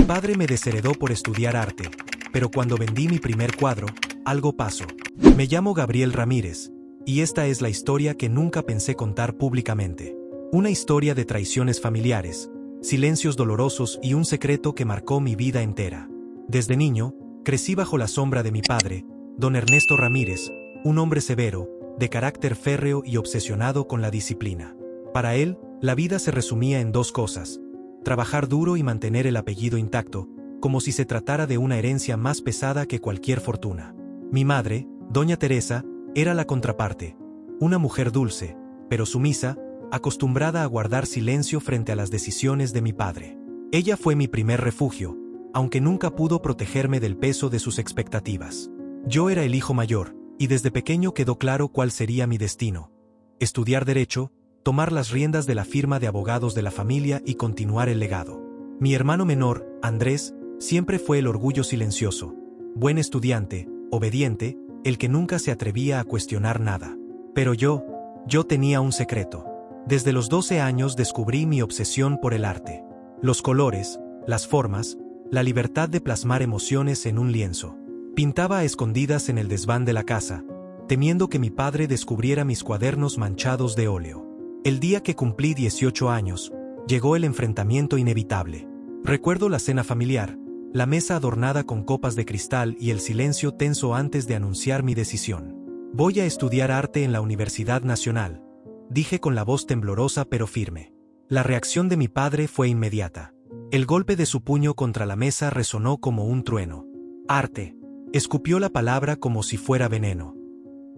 padre me desheredó por estudiar arte, pero cuando vendí mi primer cuadro, algo pasó. Me llamo Gabriel Ramírez, y esta es la historia que nunca pensé contar públicamente. Una historia de traiciones familiares, silencios dolorosos y un secreto que marcó mi vida entera. Desde niño, crecí bajo la sombra de mi padre, don Ernesto Ramírez, un hombre severo, de carácter férreo y obsesionado con la disciplina. Para él, la vida se resumía en dos cosas: trabajar duro y mantener el apellido intacto, como si se tratara de una herencia más pesada que cualquier fortuna. Mi madre, doña Teresa, era la contraparte, una mujer dulce, pero sumisa, acostumbrada a guardar silencio frente a las decisiones de mi padre. Ella fue mi primer refugio, aunque nunca pudo protegerme del peso de sus expectativas. Yo era el hijo mayor, y desde pequeño quedó claro cuál sería mi destino: estudiar derecho, tomar las riendas de la firma de abogados de la familia y continuar el legado. Mi hermano menor, Andrés, siempre fue el orgullo silencioso, buen estudiante, obediente, el que nunca se atrevía a cuestionar nada. Pero yo tenía un secreto. Desde los 12 años descubrí mi obsesión por el arte. Los colores, las formas, la libertad de plasmar emociones en un lienzo. Pintaba a escondidas en el desván de la casa, temiendo que mi padre descubriera mis cuadernos manchados de óleo. El día que cumplí 18 años, llegó el enfrentamiento inevitable. Recuerdo la cena familiar, la mesa adornada con copas de cristal y el silencio tenso antes de anunciar mi decisión. Voy a estudiar arte en la Universidad Nacional, dije con la voz temblorosa pero firme. La reacción de mi padre fue inmediata. El golpe de su puño contra la mesa resonó como un trueno. Arte. Escupió la palabra como si fuera veneno.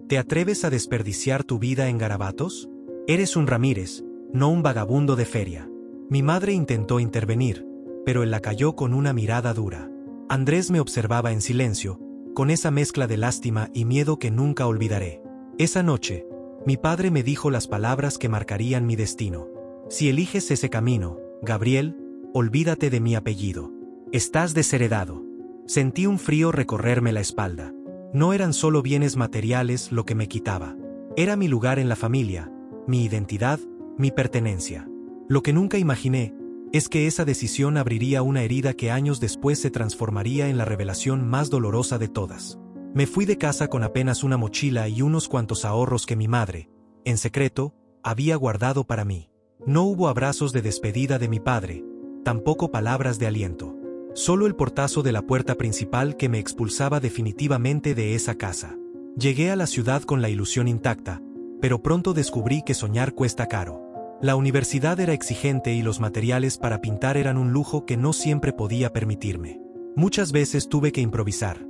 ¿Te atreves a desperdiciar tu vida en garabatos? Eres un Ramírez, no un vagabundo de feria. Mi madre intentó intervenir, pero él la calló con una mirada dura. Andrés me observaba en silencio, con esa mezcla de lástima y miedo que nunca olvidaré. Esa noche, mi padre me dijo las palabras que marcarían mi destino. Si eliges ese camino, Gabriel, olvídate de mi apellido. Estás desheredado. Sentí un frío recorrerme la espalda. No eran solo bienes materiales lo que me quitaba. Era mi lugar en la familia, mi identidad, mi pertenencia. Lo que nunca imaginé es que esa decisión abriría una herida que años después se transformaría en la revelación más dolorosa de todas. Me fui de casa con apenas una mochila y unos cuantos ahorros que mi madre, en secreto, había guardado para mí. No hubo abrazos de despedida de mi padre, tampoco palabras de aliento. Solo el portazo de la puerta principal que me expulsaba definitivamente de esa casa. Llegué a la ciudad con la ilusión intacta, pero pronto descubrí que soñar cuesta caro. La universidad era exigente y los materiales para pintar eran un lujo que no siempre podía permitirme. Muchas veces tuve que improvisar.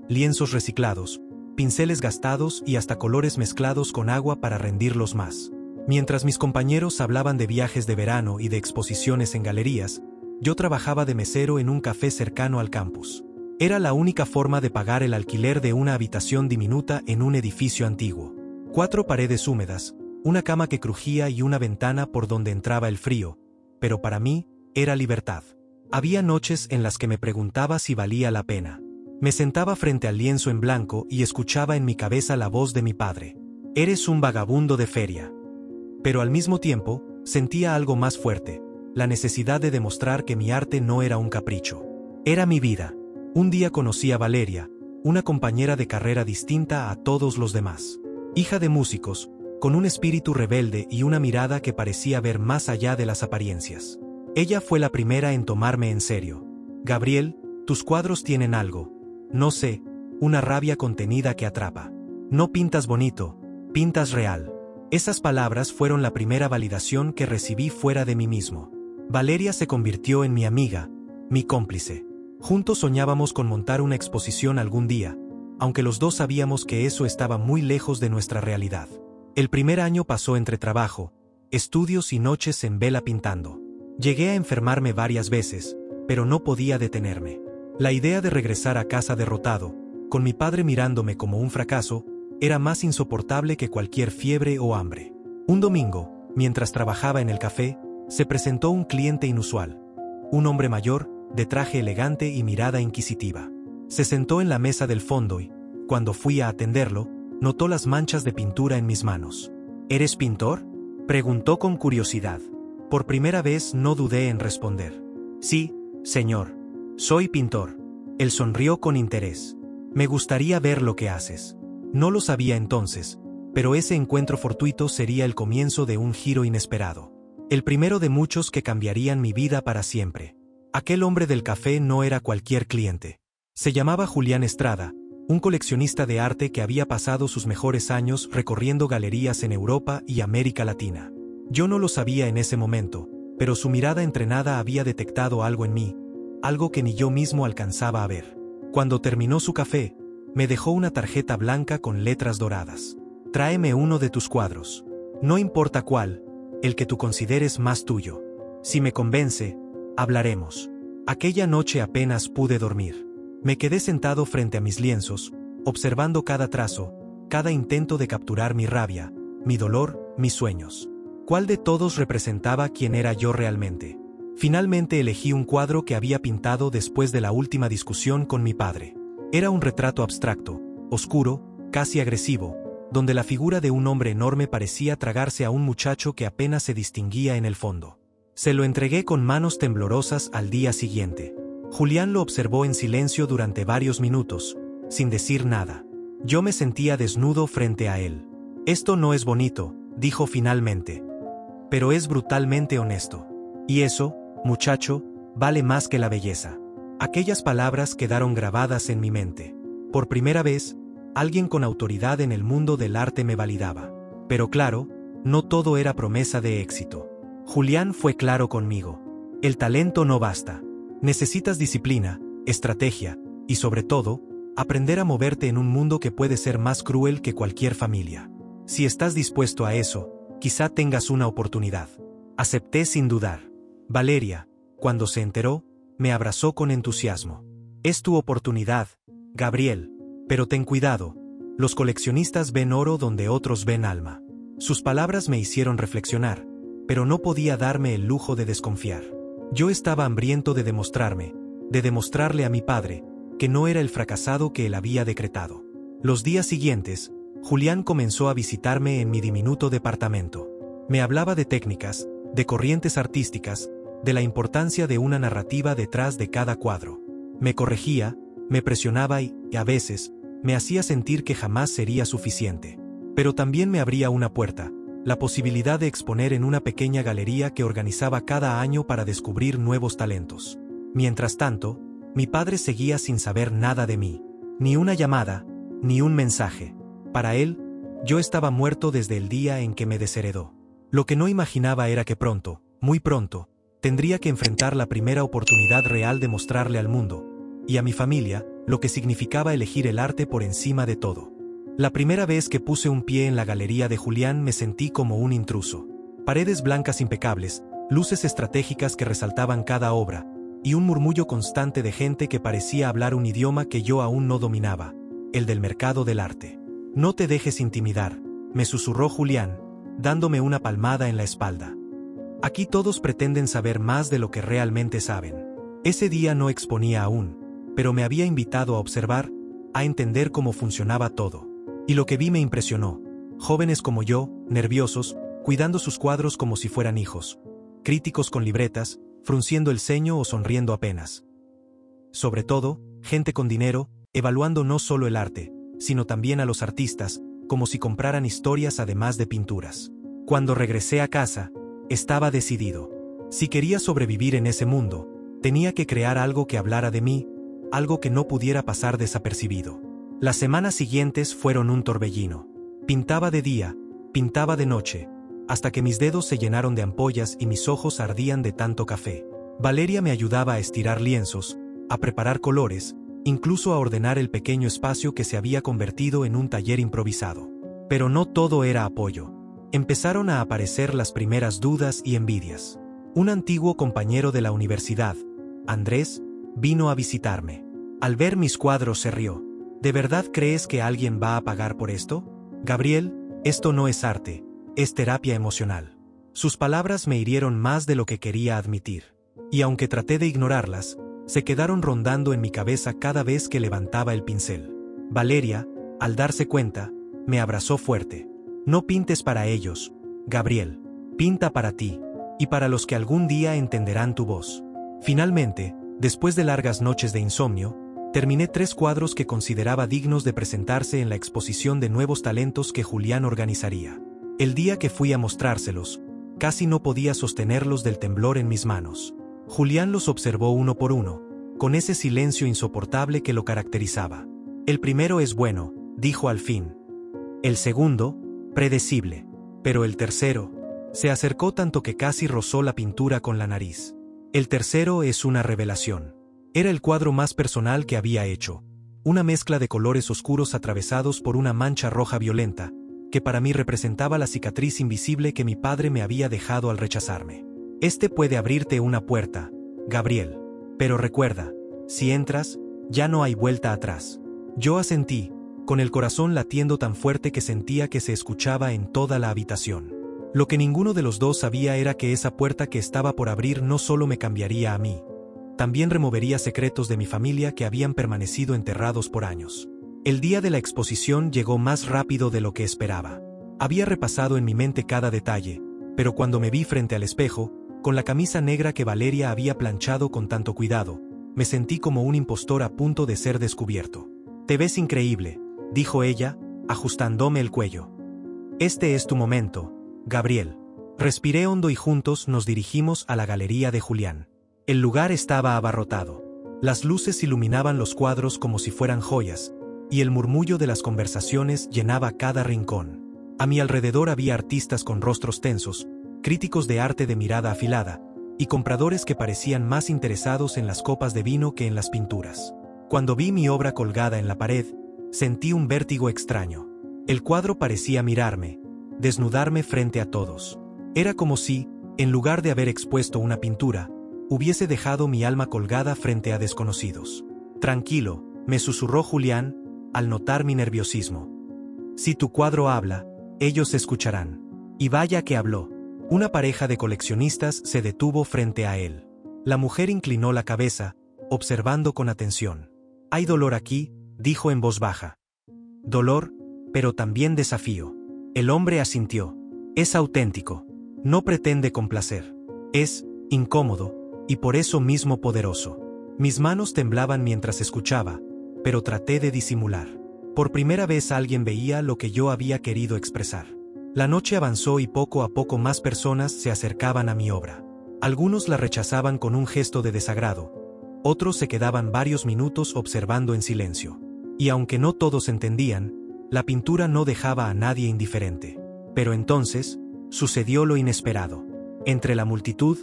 Lienzos reciclados, pinceles gastados y hasta colores mezclados con agua para rendirlos más. Mientras mis compañeros hablaban de viajes de verano y de exposiciones en galerías, yo trabajaba de mesero en un café cercano al campus. Era la única forma de pagar el alquiler de una habitación diminuta en un edificio antiguo. 4 paredes húmedas, una cama que crujía y una ventana por donde entraba el frío, pero para mí, era libertad. Había noches en las que me preguntaba si valía la pena. Me sentaba frente al lienzo en blanco y escuchaba en mi cabeza la voz de mi padre. Eres un vagabundo de feria. Pero al mismo tiempo, sentía algo más fuerte, la necesidad de demostrar que mi arte no era un capricho. Era mi vida. Un día conocí a Valeria, una compañera de carrera distinta a todos los demás. Hija de músicos, con un espíritu rebelde y una mirada que parecía ver más allá de las apariencias. Ella fue la primera en tomarme en serio. Gabriel, tus cuadros tienen algo. No sé, una rabia contenida que atrapa. No pintas bonito, pintas real. Esas palabras fueron la primera validación que recibí fuera de mí mismo. Valeria se convirtió en mi amiga, mi cómplice. Juntos soñábamos con montar una exposición algún día, aunque los dos sabíamos que eso estaba muy lejos de nuestra realidad. El primer año pasó entre trabajo, estudios y noches en vela pintando. Llegué a enfermarme varias veces, pero no podía detenerme. La idea de regresar a casa derrotado, con mi padre mirándome como un fracaso, era más insoportable que cualquier fiebre o hambre. Un domingo, mientras trabajaba en el café, se presentó un cliente inusual. Un hombre mayor, de traje elegante y mirada inquisitiva. Se sentó en la mesa del fondo y, cuando fui a atenderlo, notó las manchas de pintura en mis manos. ¿Eres pintor?, preguntó con curiosidad. Por primera vez no dudé en responder. Sí, señor. Soy pintor. Él sonrió con interés. Me gustaría ver lo que haces. No lo sabía entonces, pero ese encuentro fortuito sería el comienzo de un giro inesperado. El primero de muchos que cambiarían mi vida para siempre. Aquel hombre del café no era cualquier cliente. Se llamaba Julián Estrada, un coleccionista de arte que había pasado sus mejores años recorriendo galerías en Europa y América Latina. Yo no lo sabía en ese momento, pero su mirada entrenada había detectado algo en mí, algo que ni yo mismo alcanzaba a ver. Cuando terminó su café, me dejó una tarjeta blanca con letras doradas. Tráeme uno de tus cuadros. No importa cuál, el que tú consideres más tuyo. Si me convence, hablaremos. Aquella noche apenas pude dormir. Me quedé sentado frente a mis lienzos, observando cada trazo, cada intento de capturar mi rabia, mi dolor, mis sueños. ¿Cuál de todos representaba quién era yo realmente? Finalmente elegí un cuadro que había pintado después de la última discusión con mi padre. Era un retrato abstracto, oscuro, casi agresivo, donde la figura de un hombre enorme parecía tragarse a un muchacho que apenas se distinguía en el fondo. Se lo entregué con manos temblorosas al día siguiente. Julián lo observó en silencio durante varios minutos, sin decir nada. Yo me sentía desnudo frente a él. Esto no es bonito, dijo finalmente. Pero es brutalmente honesto. Y eso, muchacho, vale más que la belleza. Aquellas palabras quedaron grabadas en mi mente. Por primera vez, alguien con autoridad en el mundo del arte me validaba. Pero claro, no todo era promesa de éxito. Julián fue claro conmigo. El talento no basta. Necesitas disciplina, estrategia, y sobre todo, aprender a moverte en un mundo que puede ser más cruel que cualquier familia. Si estás dispuesto a eso, quizá tengas una oportunidad. Acepté sin dudar. Valeria, cuando se enteró, me abrazó con entusiasmo. Es tu oportunidad, Gabriel. Pero ten cuidado, los coleccionistas ven oro donde otros ven alma. Sus palabras me hicieron reflexionar, pero no podía darme el lujo de desconfiar. Yo estaba hambriento de demostrarle a mi padre, que no era el fracasado que él había decretado. Los días siguientes, Julián comenzó a visitarme en mi diminuto departamento. Me hablaba de técnicas, de corrientes artísticas, de la importancia de una narrativa detrás de cada cuadro. Me corregía, me presionaba y, a veces, me hacía sentir que jamás sería suficiente. Pero también me abría una puerta, la posibilidad de exponer en una pequeña galería que organizaba cada año para descubrir nuevos talentos. Mientras tanto, mi padre seguía sin saber nada de mí. Ni una llamada, ni un mensaje. Para él, yo estaba muerto desde el día en que me desheredó. Lo que no imaginaba era que pronto, muy pronto, tendría que enfrentar la primera oportunidad real de mostrarle al mundo, y a mi familia, lo que significaba elegir el arte por encima de todo. La primera vez que puse un pie en la galería de Julián me sentí como un intruso. Paredes blancas impecables, luces estratégicas que resaltaban cada obra, y un murmullo constante de gente que parecía hablar un idioma que yo aún no dominaba, el del mercado del arte. No te dejes intimidar, me susurró Julián, dándome una palmada en la espalda. Aquí todos pretenden saber más de lo que realmente saben. Ese día no exponía aún, pero me había invitado a observar, a entender cómo funcionaba todo. Y lo que vi me impresionó. Jóvenes como yo, nerviosos, cuidando sus cuadros como si fueran hijos. Críticos con libretas, frunciendo el ceño o sonriendo apenas. Sobre todo, gente con dinero, evaluando no solo el arte, sino también a los artistas, como si compraran historias además de pinturas. Cuando regresé a casa, estaba decidido. Si quería sobrevivir en ese mundo, tenía que crear algo que hablara de mí, algo que no pudiera pasar desapercibido. Las semanas siguientes fueron un torbellino. Pintaba de día, pintaba de noche, hasta que mis dedos se llenaron de ampollas y mis ojos ardían de tanto café. Valeria me ayudaba a estirar lienzos, a preparar colores, incluso a ordenar el pequeño espacio que se había convertido en un taller improvisado. Pero no todo era apoyo. Empezaron a aparecer las primeras dudas y envidias. Un antiguo compañero de la universidad, Andrés, vino a visitarme. Al ver mis cuadros se rió. ¿De verdad crees que alguien va a pagar por esto? Gabriel, esto no es arte, es terapia emocional. Sus palabras me hirieron más de lo que quería admitir. Y aunque traté de ignorarlas, se quedaron rondando en mi cabeza cada vez que levantaba el pincel. Valeria, al darse cuenta, me abrazó fuerte. No pintes para ellos, Gabriel. Pinta para ti, y para los que algún día entenderán tu voz. Finalmente, Después de largas noches de insomnio, terminé 3 cuadros que consideraba dignos de presentarse en la exposición de nuevos talentos que Julián organizaría. El día que fui a mostrárselos, casi no podía sostenerlos del temblor en mis manos. Julián los observó uno por uno, con ese silencio insoportable que lo caracterizaba. El primero es bueno, dijo al fin. El segundo, predecible. Pero el tercero, se acercó tanto que casi rozó la pintura con la nariz. El tercero es una revelación. Era el cuadro más personal que había hecho. Una mezcla de colores oscuros atravesados por una mancha roja violenta, que para mí representaba la cicatriz invisible que mi padre me había dejado al rechazarme. Este puede abrirte una puerta, Gabriel. Pero recuerda, si entras, ya no hay vuelta atrás. Yo asentí, con el corazón latiendo tan fuerte que sentía que se escuchaba en toda la habitación. Lo que ninguno de los dos sabía era que esa puerta que estaba por abrir no solo me cambiaría a mí, también removería secretos de mi familia que habían permanecido enterrados por años. El día de la exposición llegó más rápido de lo que esperaba. Había repasado en mi mente cada detalle, pero cuando me vi frente al espejo, con la camisa negra que Valeria había planchado con tanto cuidado, me sentí como un impostor a punto de ser descubierto. «Te ves increíble», dijo ella, ajustándome el cuello. «Este es tu momento, Gabriel». Respiré hondo y juntos nos dirigimos a la galería de Julián. El lugar estaba abarrotado. Las luces iluminaban los cuadros como si fueran joyas, y el murmullo de las conversaciones llenaba cada rincón. A mi alrededor había artistas con rostros tensos, críticos de arte de mirada afilada, y compradores que parecían más interesados en las copas de vino que en las pinturas. Cuando vi mi obra colgada en la pared, sentí un vértigo extraño. El cuadro parecía mirarme, desnudarme frente a todos. Era como si, en lugar de haber expuesto una pintura, hubiese dejado mi alma colgada frente a desconocidos. «Tranquilo», me susurró Julián, al notar mi nerviosismo. «Si tu cuadro habla, ellos escucharán». Y vaya que habló. Una pareja de coleccionistas se detuvo frente a él. La mujer inclinó la cabeza, observando con atención. «Hay dolor aquí», dijo en voz baja. «Dolor, pero también desafío». El hombre asintió. «Es auténtico. No pretende complacer. Es incómodo, y por eso mismo poderoso». Mis manos temblaban mientras escuchaba, pero traté de disimular. Por primera vez alguien veía lo que yo había querido expresar. La noche avanzó y poco a poco más personas se acercaban a mi obra. Algunos la rechazaban con un gesto de desagrado. Otros se quedaban varios minutos observando en silencio. Y aunque no todos entendían, la pintura no dejaba a nadie indiferente. Pero entonces, sucedió lo inesperado. Entre la multitud,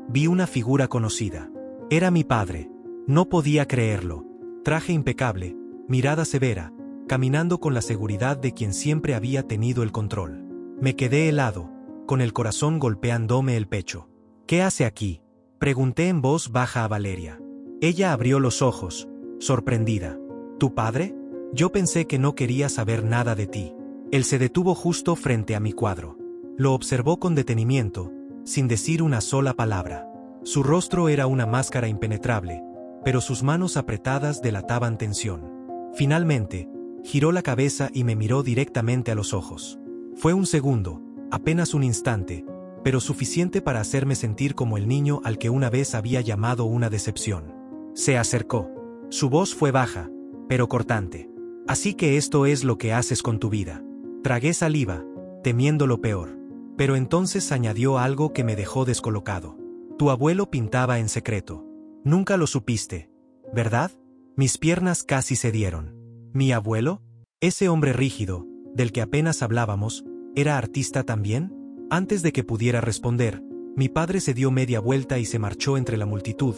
vi una figura conocida. Era mi padre. No podía creerlo. Traje impecable, mirada severa, caminando con la seguridad de quien siempre había tenido el control. Me quedé helado, con el corazón golpeándome el pecho. «¿Qué hace aquí?», pregunté en voz baja a Valeria. Ella abrió los ojos, sorprendida. «¿Tu padre? Yo pensé que no quería saber nada de ti». Él se detuvo justo frente a mi cuadro. Lo observó con detenimiento, sin decir una sola palabra. Su rostro era una máscara impenetrable, pero sus manos apretadas delataban tensión. Finalmente, giró la cabeza y me miró directamente a los ojos. Fue un segundo, apenas un instante, pero suficiente para hacerme sentir como el niño al que una vez había llamado una decepción. Se acercó. Su voz fue baja, pero cortante. «Así que esto es lo que haces con tu vida». Tragué saliva, temiendo lo peor. Pero entonces añadió algo que me dejó descolocado. «Tu abuelo pintaba en secreto. Nunca lo supiste, ¿verdad?». Mis piernas casi cedieron. ¿Mi abuelo? Ese hombre rígido, del que apenas hablábamos, ¿era artista también? Antes de que pudiera responder, mi padre se dio media vuelta y se marchó entre la multitud,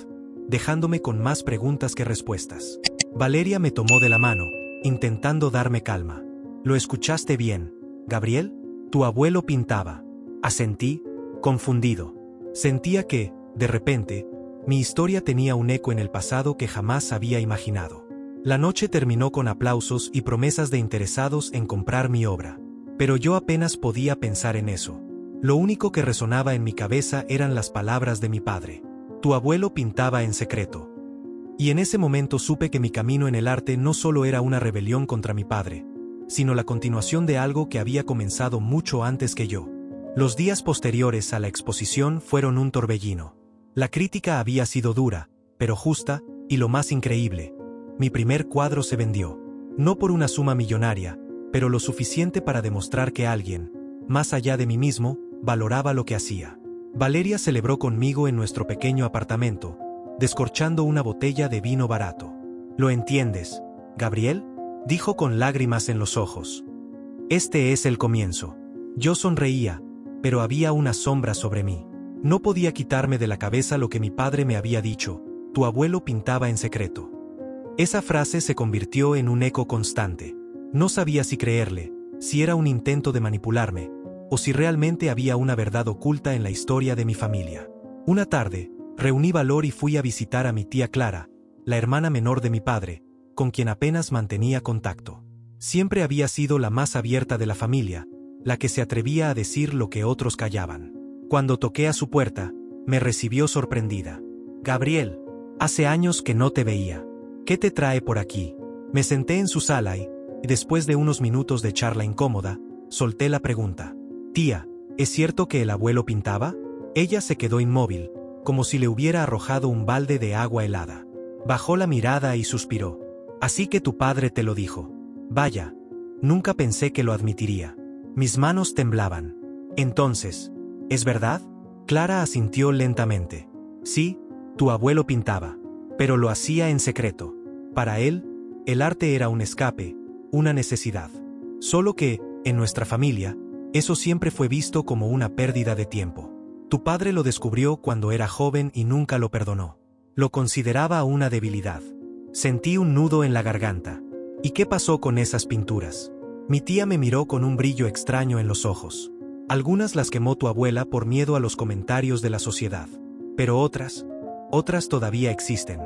dejándome con más preguntas que respuestas. Valeria me tomó de la mano, intentando darme calma. «¿Lo escuchaste bien, Gabriel? Tu abuelo pintaba». Asentí, confundido. Sentía que, de repente, mi historia tenía un eco en el pasado que jamás había imaginado. La noche terminó con aplausos y promesas de interesados en comprar mi obra. Pero yo apenas podía pensar en eso. Lo único que resonaba en mi cabeza eran las palabras de mi padre. «Tu abuelo pintaba en secreto». Y en ese momento supe que mi camino en el arte no solo era una rebelión contra mi padre, sino la continuación de algo que había comenzado mucho antes que yo. Los días posteriores a la exposición fueron un torbellino. La crítica había sido dura, pero justa, y lo más increíble, mi primer cuadro se vendió. No por una suma millonaria, pero lo suficiente para demostrar que alguien, más allá de mí mismo, valoraba lo que hacía. Valeria celebró conmigo en nuestro pequeño apartamento, descorchando una botella de vino barato. ¿Lo entiendes, Gabriel?, dijo con lágrimas en los ojos. Este es el comienzo. Yo sonreía, pero había una sombra sobre mí. No podía quitarme de la cabeza lo que mi padre me había dicho: tu abuelo pintaba en secreto. Esa frase se convirtió en un eco constante. No sabía si creerle, si era un intento de manipularme, o si realmente había una verdad oculta en la historia de mi familia. Una tarde, reuní valor y fui a visitar a mi tía Clara, la hermana menor de mi padre, con quien apenas mantenía contacto. Siempre había sido la más abierta de la familia, la que se atrevía a decir lo que otros callaban. Cuando toqué a su puerta, me recibió sorprendida. «Gabriel, hace años que no te veía. ¿Qué te trae por aquí?». Me senté en su sala y, después de unos minutos de charla incómoda, solté la pregunta. «Tía, ¿es cierto que el abuelo pintaba?». Ella se quedó inmóvil, como si le hubiera arrojado un balde de agua helada. Bajó la mirada y suspiró. «Así que tu padre te lo dijo». «Vaya, nunca pensé que lo admitiría». Mis manos temblaban. «Entonces, ¿es verdad?». Clara asintió lentamente. «Sí, tu abuelo pintaba, pero lo hacía en secreto. Para él, el arte era un escape, una necesidad. Solo que, en nuestra familia, eso siempre fue visto como una pérdida de tiempo. Tu padre lo descubrió cuando era joven y nunca lo perdonó. Lo consideraba una debilidad». Sentí un nudo en la garganta. «¿Y qué pasó con esas pinturas?». Mi tía me miró con un brillo extraño en los ojos. «Algunas las quemó tu abuela por miedo a los comentarios de la sociedad. Pero otras todavía existen.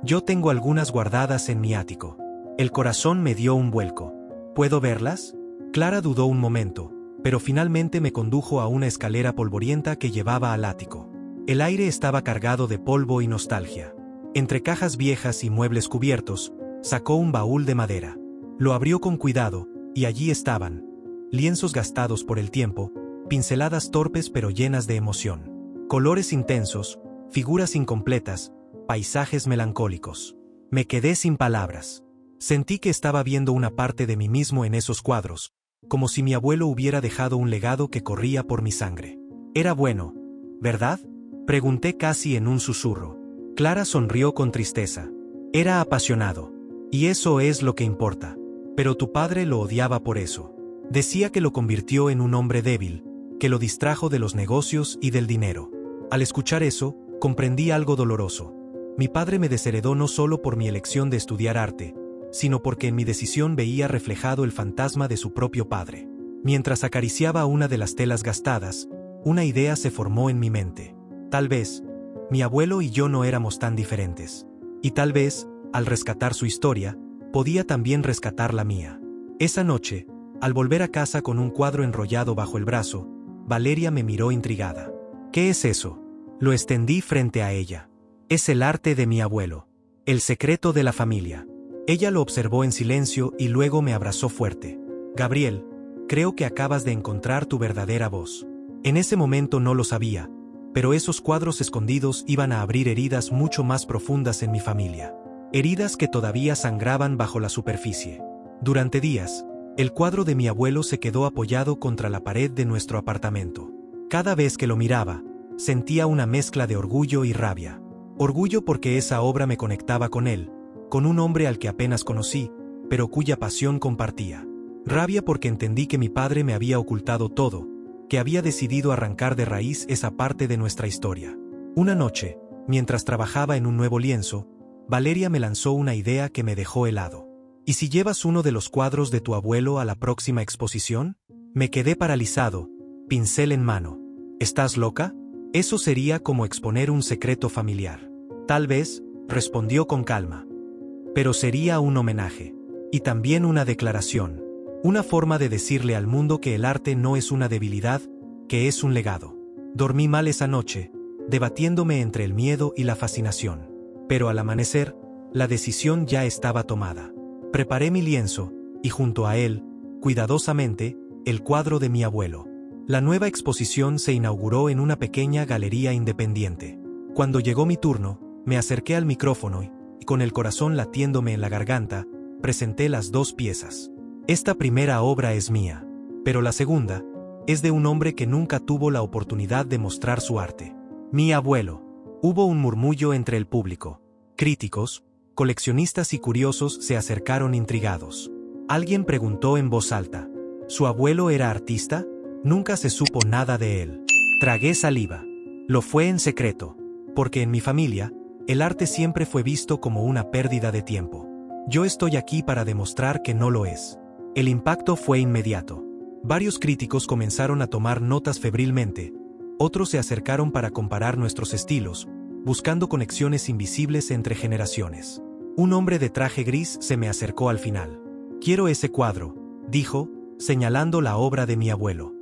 Yo tengo algunas guardadas en mi ático». El corazón me dio un vuelco. «¿Puedo verlas?». Clara dudó un momento, pero finalmente me condujo a una escalera polvorienta que llevaba al ático. El aire estaba cargado de polvo y nostalgia. Entre cajas viejas y muebles cubiertos, sacó un baúl de madera. Lo abrió con cuidado, y allí estaban: lienzos gastados por el tiempo, pinceladas torpes pero llenas de emoción, colores intensos, figuras incompletas, paisajes melancólicos. Me quedé sin palabras. Sentí que estaba viendo una parte de mí mismo en esos cuadros, como si mi abuelo hubiera dejado un legado que corría por mi sangre. «Era bueno, ¿verdad?», pregunté casi en un susurro. Clara sonrió con tristeza. «Era apasionado. Y eso es lo que importa. Pero tu padre lo odiaba por eso. Decía que lo convirtió en un hombre débil, que lo distrajo de los negocios y del dinero». Al escuchar eso, comprendí algo doloroso. Mi padre me desheredó no solo por mi elección de estudiar arte, sino porque en mi decisión veía reflejado el fantasma de su propio padre. Mientras acariciaba una de las telas gastadas, una idea se formó en mi mente. Tal vez, mi abuelo y yo no éramos tan diferentes. Y tal vez, al rescatar su historia, podía también rescatar la mía. Esa noche, al volver a casa con un cuadro enrollado bajo el brazo, Valeria me miró intrigada. «¿Qué es eso?». Lo extendí frente a ella. «Es el arte de mi abuelo. El secreto de la familia». Ella lo observó en silencio y luego me abrazó fuerte. «Gabriel, creo que acabas de encontrar tu verdadera voz». En ese momento no lo sabía, pero esos cuadros escondidos iban a abrir heridas mucho más profundas en mi familia. Heridas que todavía sangraban bajo la superficie. Durante días, el cuadro de mi abuelo se quedó apoyado contra la pared de nuestro apartamento. Cada vez que lo miraba, sentía una mezcla de orgullo y rabia. Orgullo porque esa obra me conectaba con él, con un hombre al que apenas conocí, pero cuya pasión compartía. Rabia porque entendí que mi padre me había ocultado todo, que había decidido arrancar de raíz esa parte de nuestra historia. Una noche, mientras trabajaba en un nuevo lienzo, Valeria me lanzó una idea que me dejó helado. «¿Y si llevas uno de los cuadros de tu abuelo a la próxima exposición?». Me quedé paralizado, pincel en mano. «¿Estás loca? Eso sería como exponer un secreto familiar». «Tal vez», respondió con calma. «Pero sería un homenaje. Y también una declaración. Una forma de decirle al mundo que el arte no es una debilidad, que es un legado». Dormí mal esa noche, debatiéndome entre el miedo y la fascinación. Pero al amanecer, la decisión ya estaba tomada. Preparé mi lienzo, y junto a él, cuidadosamente, el cuadro de mi abuelo. La nueva exposición se inauguró en una pequeña galería independiente. Cuando llegó mi turno, Me acerqué al micrófono y con el corazón latiéndome en la garganta, presenté las 2 piezas. Esta primera obra es mía, pero la segunda es de un hombre que nunca tuvo la oportunidad de mostrar su arte. Mi abuelo. Hubo un murmullo entre el público. Críticos, coleccionistas y curiosos se acercaron intrigados. Alguien preguntó en voz alta: ¿su abuelo era artista? Nunca se supo nada de él. Tragué saliva. Lo fue en secreto, porque en mi familia, el arte siempre fue visto como una pérdida de tiempo. Yo estoy aquí para demostrar que no lo es. El impacto fue inmediato. Varios críticos comenzaron a tomar notas febrilmente, otros se acercaron para comparar nuestros estilos, buscando conexiones invisibles entre generaciones. Un hombre de traje gris se me acercó al final. «Quiero ese cuadro», dijo, señalando la obra de mi abuelo.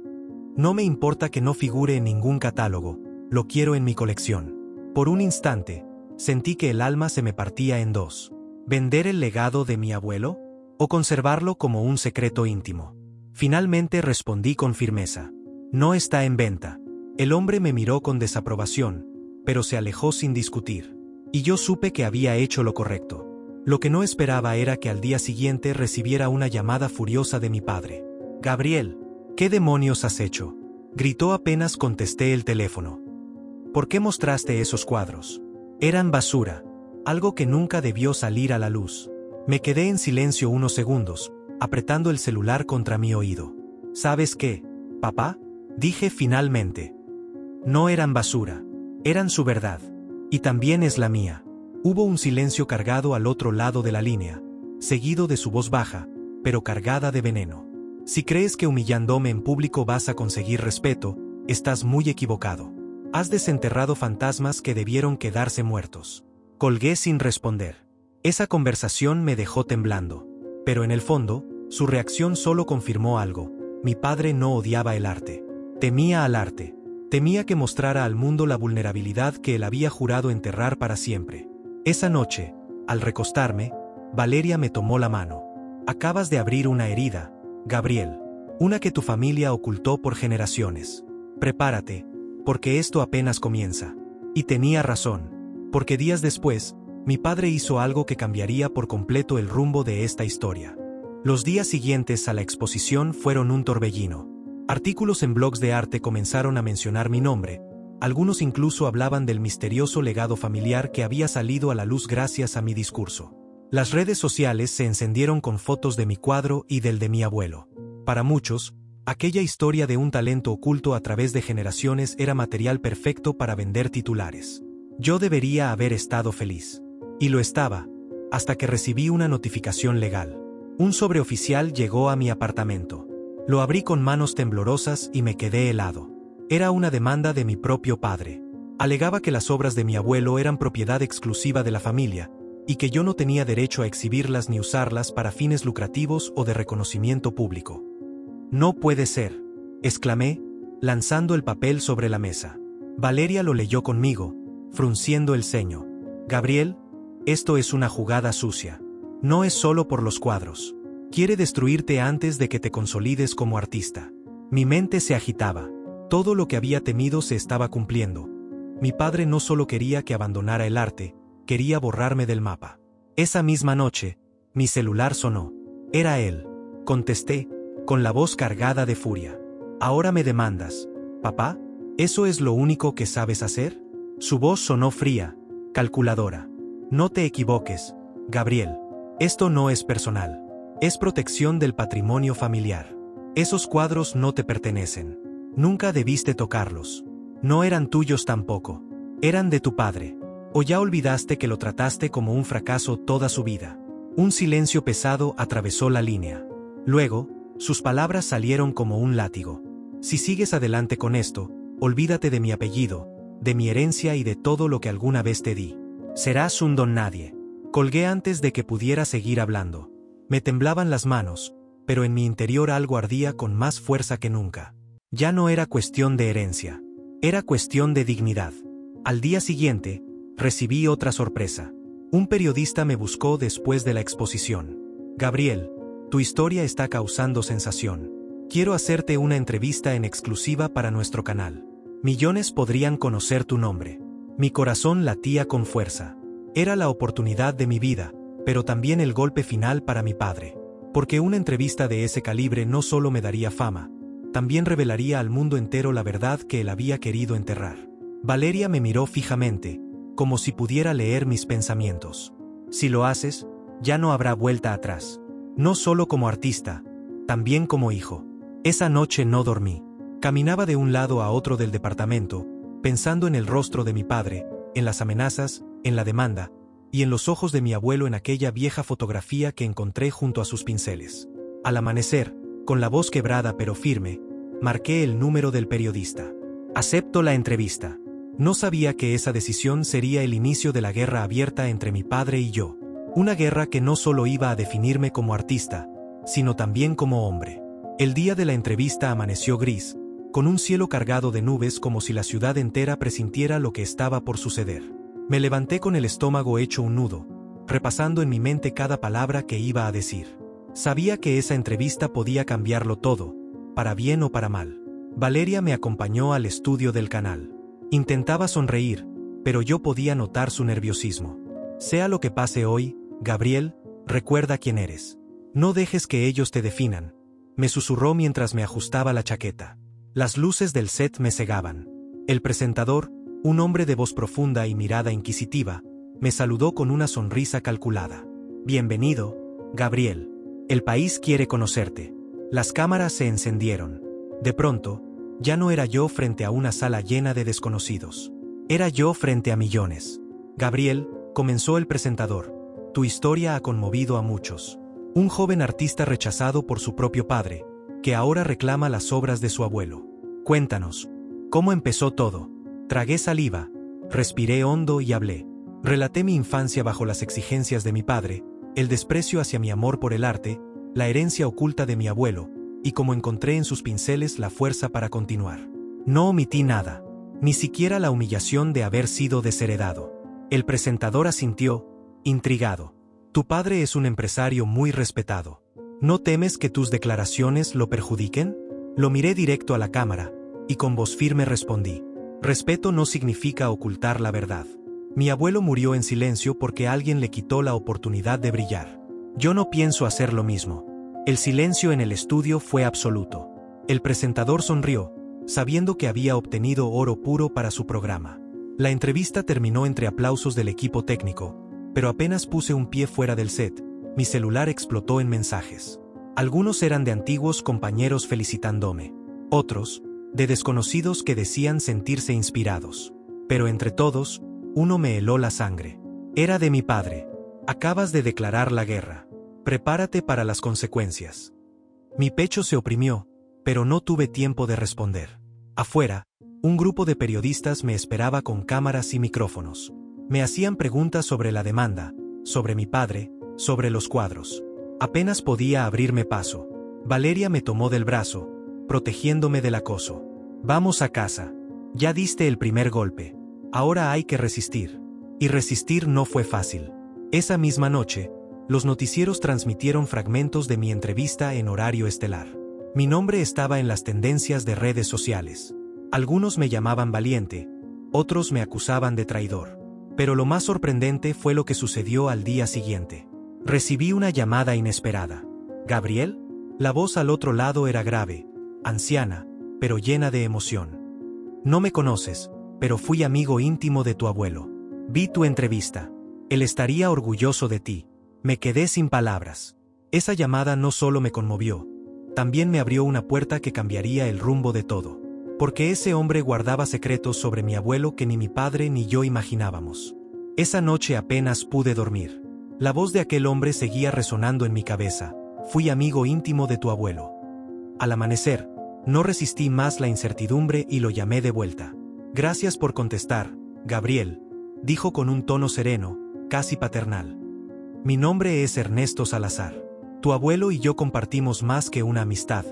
«No me importa que no figure en ningún catálogo, lo quiero en mi colección». Por un instante, sentí que el alma se me partía en 2. ¿Vender el legado de mi abuelo? ¿O conservarlo como un secreto íntimo? Finalmente respondí con firmeza: «No está en venta». El hombre me miró con desaprobación, pero se alejó sin discutir. Y yo supe que había hecho lo correcto. Lo que no esperaba era que al día siguiente recibiera una llamada furiosa de mi padre. «Gabriel, ¿qué demonios has hecho?», gritó apenas contesté el teléfono. «¿Por qué mostraste esos cuadros? Eran basura, algo que nunca debió salir a la luz». Me quedé en silencio unos segundos, apretando el celular contra mi oído. «¿Sabes qué, papá?», dije finalmente. «No eran basura, eran su verdad. Y también es la mía». Hubo un silencio cargado al otro lado de la línea, seguido de su voz baja, pero cargada de veneno. «Si crees que humillándome en público vas a conseguir respeto, estás muy equivocado. Has desenterrado fantasmas que debieron quedarse muertos». Colgué sin responder. Esa conversación me dejó temblando. Pero en el fondo, su reacción solo confirmó algo: mi padre no odiaba el arte. Temía al arte. Temía que mostrara al mundo la vulnerabilidad que él había jurado enterrar para siempre. Esa noche, al recostarme, Valeria me tomó la mano. «Acabas de abrir una herida, Gabriel. Una que tu familia ocultó por generaciones. Prepárate, porque esto apenas comienza». Y tenía razón, porque días después, mi padre hizo algo que cambiaría por completo el rumbo de esta historia. Los días siguientes a la exposición fueron un torbellino. Artículos en blogs de arte comenzaron a mencionar mi nombre, algunos incluso hablaban del misterioso legado familiar que había salido a la luz gracias a mi discurso. Las redes sociales se encendieron con fotos de mi cuadro y del de mi abuelo. Para muchos, aquella historia de un talento oculto a través de generaciones era material perfecto para vender titulares. Yo debería haber estado feliz. Y lo estaba, hasta que recibí una notificación legal. Un sobreoficial llegó a mi apartamento. Lo abrí con manos temblorosas y me quedé helado. Era una demanda de mi propio padre. Alegaba que las obras de mi abuelo eran propiedad exclusiva de la familia, y que yo no tenía derecho a exhibirlas ni usarlas para fines lucrativos o de reconocimiento público. «No puede ser», exclamé, lanzando el papel sobre la mesa. Valeria lo leyó conmigo, frunciendo el ceño. «Gabriel, esto es una jugada sucia. No es solo por los cuadros. Quiere destruirte antes de que te consolides como artista». Mi mente se agitaba. Todo lo que había temido se estaba cumpliendo. Mi padre no solo quería que abandonara el arte, quería borrarme del mapa. Esa misma noche, mi celular sonó. Era él. Contesté, con la voz cargada de furia. «¿Ahora me demandas, papá? ¿Eso es lo único que sabes hacer?». Su voz sonó fría, calculadora. «No te equivoques, Gabriel. Esto no es personal. Es protección del patrimonio familiar. Esos cuadros no te pertenecen. Nunca debiste tocarlos. No eran tuyos tampoco. Eran de tu padre. ¿O ya olvidaste que lo trataste como un fracaso toda su vida?». Un silencio pesado atravesó la línea. Luego, sus palabras salieron como un látigo. «Si sigues adelante con esto, olvídate de mi apellido, de mi herencia y de todo lo que alguna vez te di. Serás un don nadie». Colgué antes de que pudiera seguir hablando. Me temblaban las manos, pero en mi interior algo ardía con más fuerza que nunca. Ya no era cuestión de herencia. Era cuestión de dignidad. Al día siguiente, recibí otra sorpresa. Un periodista me buscó después de la exposición. «Gabriel, tu historia está causando sensación. Quiero hacerte una entrevista en exclusiva para nuestro canal. Millones podrían conocer tu nombre». Mi corazón latía con fuerza. Era la oportunidad de mi vida, pero también el golpe final para mi padre. Porque una entrevista de ese calibre no solo me daría fama, también revelaría al mundo entero la verdad que él había querido enterrar. Valeria me miró fijamente, como si pudiera leer mis pensamientos. Si lo haces, ya no habrá vuelta atrás. No solo como artista, también como hijo. Esa noche no dormí. Caminaba de un lado a otro del departamento, pensando en el rostro de mi padre, en las amenazas, en la demanda, y en los ojos de mi abuelo en aquella vieja fotografía que encontré junto a sus pinceles. Al amanecer, con la voz quebrada pero firme, marqué el número del periodista. Acepto la entrevista. No sabía que esa decisión sería el inicio de la guerra abierta entre mi padre y yo. Una guerra que no solo iba a definirme como artista, sino también como hombre. El día de la entrevista amaneció gris, con un cielo cargado de nubes como si la ciudad entera presintiera lo que estaba por suceder. Me levanté con el estómago hecho un nudo, repasando en mi mente cada palabra que iba a decir. Sabía que esa entrevista podía cambiarlo todo, para bien o para mal. Valeria me acompañó al estudio del canal. Intentaba sonreír, pero yo podía notar su nerviosismo. Sea lo que pase hoy, Gabriel, recuerda quién eres. No dejes que ellos te definan, me susurró mientras me ajustaba la chaqueta. Las luces del set me cegaban. El presentador, un hombre de voz profunda y mirada inquisitiva, me saludó con una sonrisa calculada. Bienvenido, Gabriel. El país quiere conocerte. Las cámaras se encendieron. De pronto, ya no era yo frente a una sala llena de desconocidos. Era yo frente a millones. Gabriel, comenzó el presentador, tu historia ha conmovido a muchos. Un joven artista rechazado por su propio padre, que ahora reclama las obras de su abuelo. Cuéntanos, ¿cómo empezó todo? Tragué saliva, respiré hondo y hablé. Relaté mi infancia bajo las exigencias de mi padre, el desprecio hacia mi amor por el arte, la herencia oculta de mi abuelo, y cómo encontré en sus pinceles la fuerza para continuar. No omití nada, ni siquiera la humillación de haber sido desheredado. El presentador asintió, intrigado. Tu padre es un empresario muy respetado. ¿No temes que tus declaraciones lo perjudiquen? Lo miré directo a la cámara, y con voz firme respondí. Respeto no significa ocultar la verdad. Mi abuelo murió en silencio porque alguien le quitó la oportunidad de brillar. Yo no pienso hacer lo mismo. El silencio en el estudio fue absoluto. El presentador sonrió, sabiendo que había obtenido oro puro para su programa. La entrevista terminó entre aplausos del equipo técnico, pero apenas puse un pie fuera del set, mi celular explotó en mensajes. Algunos eran de antiguos compañeros felicitándome. Otros, de desconocidos que decían sentirse inspirados. Pero entre todos, uno me heló la sangre. Era de mi padre. Acabas de declarar la guerra. Prepárate para las consecuencias. Mi pecho se oprimió, pero no tuve tiempo de responder. Afuera, un grupo de periodistas me esperaba con cámaras y micrófonos. Me hacían preguntas sobre la demanda, sobre mi padre, sobre los cuadros. Apenas podía abrirme paso. Valeria me tomó del brazo, protegiéndome del acoso. Vamos a casa. Ya diste el primer golpe. Ahora hay que resistir. Y resistir no fue fácil. Esa misma noche, los noticieros transmitieron fragmentos de mi entrevista en horario estelar. Mi nombre estaba en las tendencias de redes sociales. Algunos me llamaban valiente, otros me acusaban de traidor. Pero lo más sorprendente fue lo que sucedió al día siguiente. Recibí una llamada inesperada. ¿Gabriel? La voz al otro lado era grave, anciana, pero llena de emoción. No me conoces, pero fui amigo íntimo de tu abuelo. Vi tu entrevista. Él estaría orgulloso de ti. Me quedé sin palabras. Esa llamada no solo me conmovió, también me abrió una puerta que cambiaría el rumbo de todo. Porque ese hombre guardaba secretos sobre mi abuelo que ni mi padre ni yo imaginábamos. Esa noche apenas pude dormir. La voz de aquel hombre seguía resonando en mi cabeza. Fui amigo íntimo de tu abuelo. Al amanecer, no resistí más la incertidumbre y lo llamé de vuelta. Gracias por contestar, Gabriel, dijo con un tono sereno, casi paternal. Mi nombre es Ernesto Salazar. Tu abuelo y yo compartimos más que una amistad.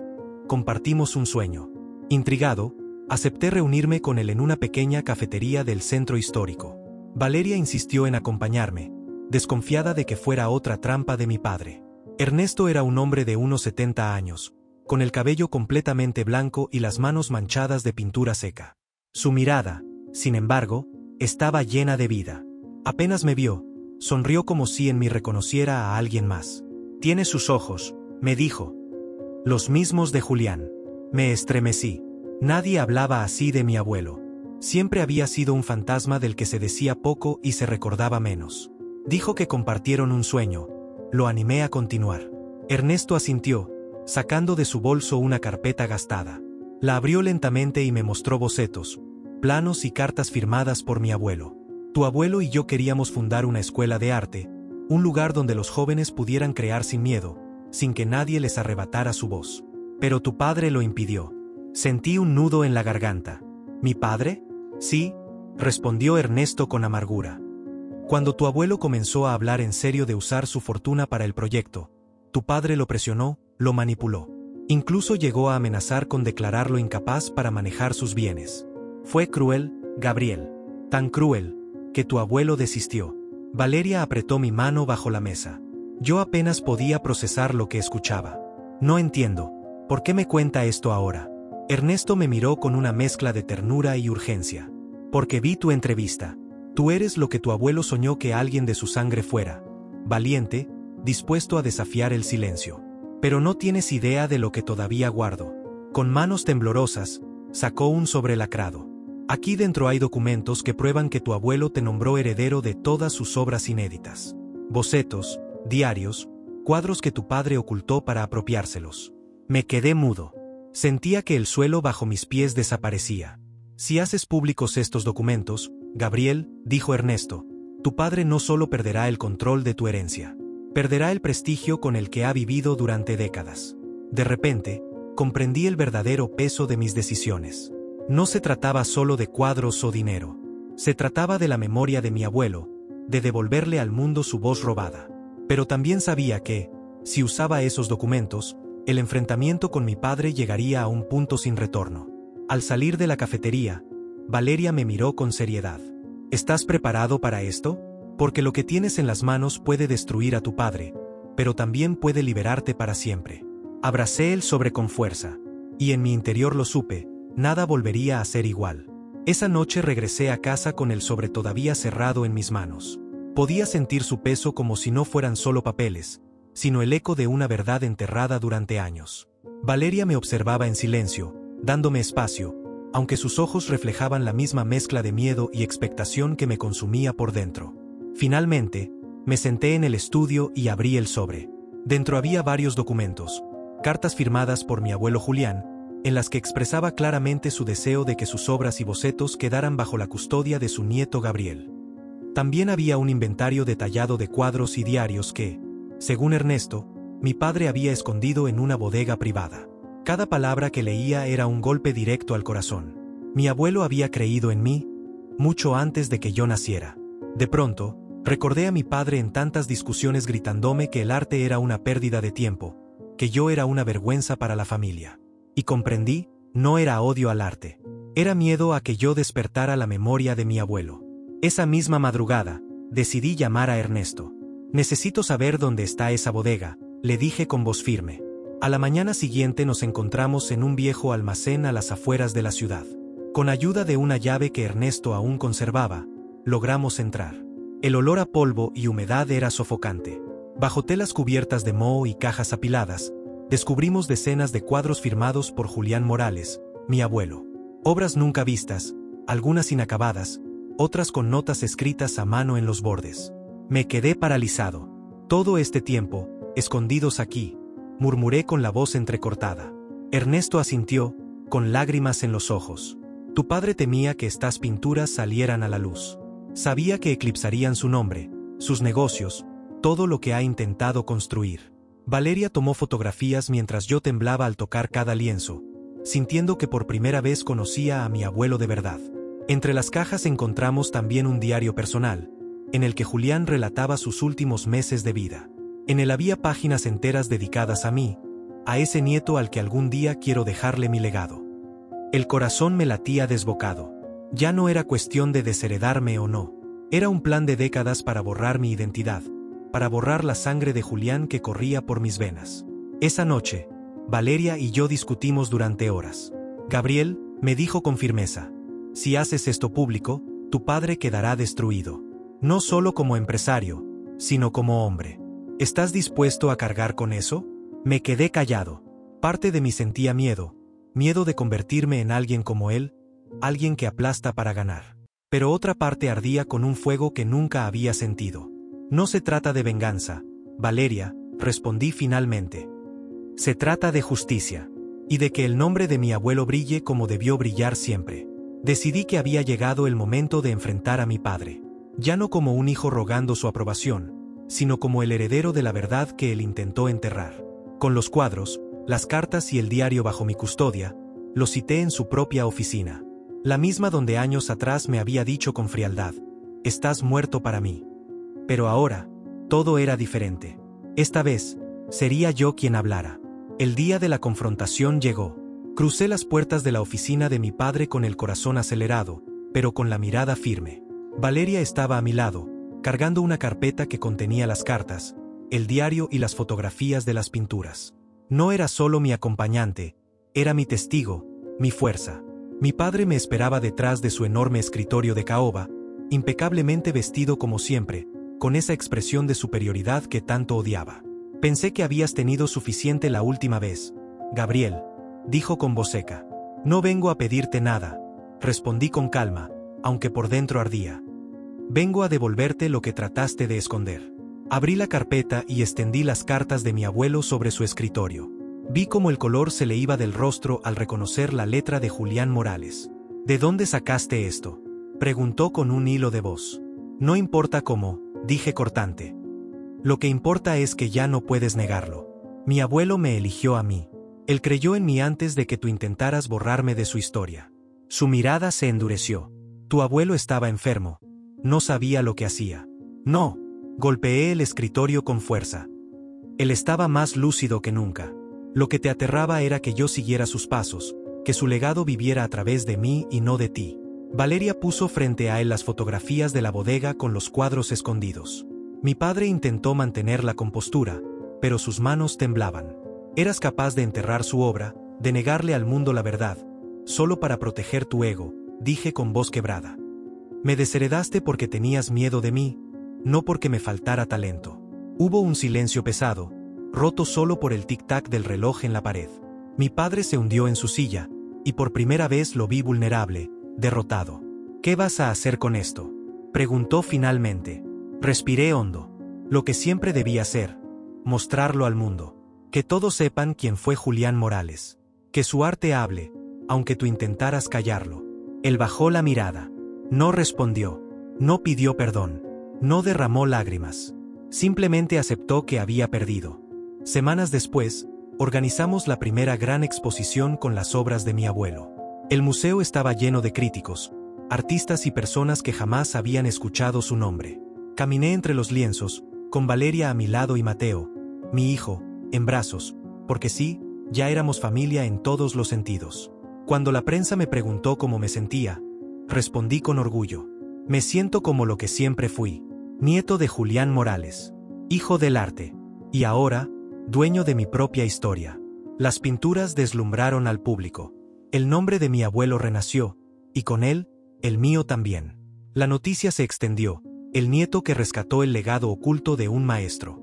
Compartimos un sueño. Intrigado, acepté reunirme con él en una pequeña cafetería del centro histórico. Valeria insistió en acompañarme, desconfiada de que fuera otra trampa de mi padre. Ernesto era un hombre de unos 70 años, con el cabello completamente blanco y las manos manchadas de pintura seca. Su mirada, sin embargo, estaba llena de vida. Apenas me vio, sonrió como si en mí reconociera a alguien más. Tiene sus ojos, me dijo. Los mismos de Julián. Me estremecí. Nadie hablaba así de mi abuelo. Siempre había sido un fantasma del que se decía poco y se recordaba menos. Dijo que compartieron un sueño. Lo animé a continuar. Ernesto asintió, sacando de su bolso una carpeta gastada. La abrió lentamente y me mostró bocetos, planos y cartas firmadas por mi abuelo. Tu abuelo y yo queríamos fundar una escuela de arte, un lugar donde los jóvenes pudieran crear sin miedo, sin que nadie les arrebatara su voz. Pero tu padre lo impidió. Sentí un nudo en la garganta. ¿Mi padre? Sí, respondió Ernesto con amargura. Cuando tu abuelo comenzó a hablar en serio de usar su fortuna para el proyecto, tu padre lo presionó, lo manipuló. Incluso llegó a amenazar con declararlo incapaz para manejar sus bienes. Fue cruel, Gabriel. Tan cruel, que tu abuelo desistió. Valeria apretó mi mano bajo la mesa. Yo apenas podía procesar lo que escuchaba. No entiendo. ¿Por qué me cuenta esto ahora? Ernesto me miró con una mezcla de ternura y urgencia. Porque vi tu entrevista. Tú eres lo que tu abuelo soñó que alguien de su sangre fuera. Valiente, dispuesto a desafiar el silencio. Pero no tienes idea de lo que todavía guardo. Con manos temblorosas, sacó un sobre lacrado. Aquí dentro hay documentos que prueban que tu abuelo te nombró heredero de todas sus obras inéditas. Bocetos, diarios, cuadros que tu padre ocultó para apropiárselos. Me quedé mudo. Sentía que el suelo bajo mis pies desaparecía. Si haces públicos estos documentos, Gabriel, dijo Ernesto, tu padre no solo perderá el control de tu herencia, perderá el prestigio con el que ha vivido durante décadas. De repente, comprendí el verdadero peso de mis decisiones. No se trataba solo de cuadros o dinero. Se trataba de la memoria de mi abuelo, de devolverle al mundo su voz robada. Pero también sabía que, si usaba esos documentos, el enfrentamiento con mi padre llegaría a un punto sin retorno. Al salir de la cafetería, Valeria me miró con seriedad. ¿Estás preparado para esto? Porque lo que tienes en las manos puede destruir a tu padre, pero también puede liberarte para siempre. Abracé el sobre con fuerza, y en mi interior lo supe, nada volvería a ser igual. Esa noche regresé a casa con el sobre todavía cerrado en mis manos. Podía sentir su peso como si no fueran solo papeles, sino el eco de una verdad enterrada durante años. Valeria me observaba en silencio, dándome espacio, aunque sus ojos reflejaban la misma mezcla de miedo y expectación que me consumía por dentro. Finalmente, me senté en el estudio y abrí el sobre. Dentro había varios documentos, cartas firmadas por mi abuelo Julián, en las que expresaba claramente su deseo de que sus obras y bocetos quedaran bajo la custodia de su nieto Gabriel. También había un inventario detallado de cuadros y diarios que, según Ernesto, mi padre había escondido en una bodega privada. Cada palabra que leía era un golpe directo al corazón. Mi abuelo había creído en mí, mucho antes de que yo naciera. De pronto, recordé a mi padre en tantas discusiones gritándome que el arte era una pérdida de tiempo, que yo era una vergüenza para la familia. Y comprendí, no era odio al arte. Era miedo a que yo despertara la memoria de mi abuelo. Esa misma madrugada, decidí llamar a Ernesto. Necesito saber dónde está esa bodega, le dije con voz firme. A la mañana siguiente nos encontramos en un viejo almacén a las afueras de la ciudad. Con ayuda de una llave que Ernesto aún conservaba, logramos entrar. El olor a polvo y humedad era sofocante. Bajo telas cubiertas de moho y cajas apiladas, descubrimos decenas de cuadros firmados por Julián Morales, mi abuelo. Obras nunca vistas, algunas inacabadas, otras con notas escritas a mano en los bordes. Me quedé paralizado. Todo este tiempo, escondidos aquí, murmuré con la voz entrecortada. Ernesto asintió, con lágrimas en los ojos. Tu padre temía que estas pinturas salieran a la luz. Sabía que eclipsarían su nombre, sus negocios, todo lo que ha intentado construir. Valeria tomó fotografías mientras yo temblaba al tocar cada lienzo, sintiendo que por primera vez conocía a mi abuelo de verdad. Entre las cajas encontramos también un diario personal, en el que Julián relataba sus últimos meses de vida. En él había páginas enteras dedicadas a mí, a ese nieto al que algún día quiero dejarle mi legado. El corazón me latía desbocado. Ya no era cuestión de desheredarme o no. Era un plan de décadas para borrar mi identidad, para borrar la sangre de Julián que corría por mis venas. Esa noche, Valeria y yo discutimos durante horas. Gabriel, me dijo con firmeza, si haces esto público, tu padre quedará destruido. No solo como empresario, sino como hombre. ¿Estás dispuesto a cargar con eso? Me quedé callado. Parte de mí sentía miedo de convertirme en alguien como él, alguien que aplasta para ganar. Pero otra parte ardía con un fuego que nunca había sentido. No se trata de venganza, Valeria, respondí finalmente. Se trata de justicia. Y de que el nombre de mi abuelo brille como debió brillar siempre. Decidí que había llegado el momento de enfrentar a mi padre. Ya no como un hijo rogando su aprobación, sino como el heredero de la verdad que él intentó enterrar. Con los cuadros, las cartas y el diario bajo mi custodia, lo cité en su propia oficina. La misma donde años atrás me había dicho con frialdad: estás muerto para mí. Pero ahora, todo era diferente. Esta vez, sería yo quien hablara. El día de la confrontación llegó. Crucé las puertas de la oficina de mi padre con el corazón acelerado, pero con la mirada firme. Valeria estaba a mi lado, cargando una carpeta que contenía las cartas, el diario y las fotografías de las pinturas. No era solo mi acompañante, era mi testigo, mi fuerza. Mi padre me esperaba detrás de su enorme escritorio de caoba, impecablemente vestido como siempre, con esa expresión de superioridad que tanto odiaba. Pensé que habías tenido suficiente la última vez, Gabriel, dijo con voz seca. No vengo a pedirte nada, respondí con calma, aunque por dentro ardía. Vengo a devolverte lo que trataste de esconder. Abrí la carpeta y extendí las cartas de mi abuelo sobre su escritorio. Vi cómo el color se le iba del rostro al reconocer la letra de Julián Morales. ¿De dónde sacaste esto?, preguntó con un hilo de voz. No importa cómo, dije cortante. Lo que importa es que ya no puedes negarlo. Mi abuelo me eligió a mí. Él creyó en mí antes de que tú intentaras borrarme de su historia. Su mirada se endureció. Tu abuelo estaba enfermo. No sabía lo que hacía. No. Golpeé el escritorio con fuerza. Él estaba más lúcido que nunca. Lo que te aterraba era que yo siguiera sus pasos, que su legado viviera a través de mí y no de ti. Valeria puso frente a él las fotografías de la bodega con los cuadros escondidos. Mi padre intentó mantener la compostura, pero sus manos temblaban. Eras capaz de enterrar su obra, de negarle al mundo la verdad, solo para proteger tu ego, dije con voz quebrada. Me desheredaste porque tenías miedo de mí, no porque me faltara talento. Hubo un silencio pesado, roto solo por el tic-tac del reloj en la pared. Mi padre se hundió en su silla, y por primera vez lo vi vulnerable, derrotado. ¿Qué vas a hacer con esto?, preguntó finalmente. Respiré hondo. Lo que siempre debía hacer: mostrarlo al mundo. Que todos sepan quién fue Julián Morales. Que su arte hable, aunque tú intentaras callarlo. Él bajó la mirada. No respondió. No pidió perdón. No derramó lágrimas. Simplemente aceptó que había perdido. Semanas después, organizamos la primera gran exposición con las obras de mi abuelo. El museo estaba lleno de críticos, artistas y personas que jamás habían escuchado su nombre. Caminé entre los lienzos, con Valeria a mi lado y Mateo, mi hijo, en brazos, porque sí, ya éramos familia en todos los sentidos. Cuando la prensa me preguntó cómo me sentía, respondí con orgullo. Me siento como lo que siempre fui, nieto de Julián Morales, hijo del arte, y ahora, dueño de mi propia historia. Las pinturas deslumbraron al público. El nombre de mi abuelo renació, y con él, el mío también. La noticia se extendió: el nieto que rescató el legado oculto de un maestro.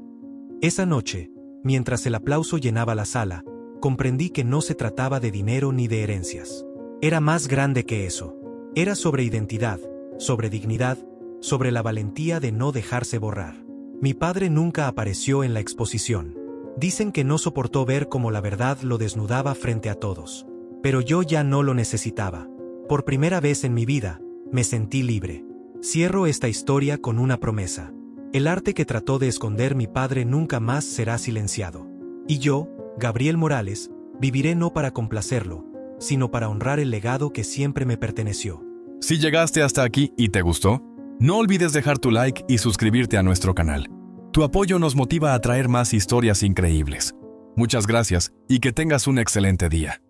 Esa noche, mientras el aplauso llenaba la sala, comprendí que no se trataba de dinero ni de herencias. Era más grande que eso. Era sobre identidad, sobre dignidad, sobre la valentía de no dejarse borrar. Mi padre nunca apareció en la exposición. Dicen que no soportó ver cómo la verdad lo desnudaba frente a todos. Pero yo ya no lo necesitaba. Por primera vez en mi vida, me sentí libre. Cierro esta historia con una promesa. El arte que trató de esconder mi padre nunca más será silenciado. Y yo, Gabriel Morales, viviré no para complacerlo, sino para honrar el legado que siempre me perteneció. Si llegaste hasta aquí y te gustó, no olvides dejar tu like y suscribirte a nuestro canal. Tu apoyo nos motiva a traer más historias increíbles. Muchas gracias y que tengas un excelente día.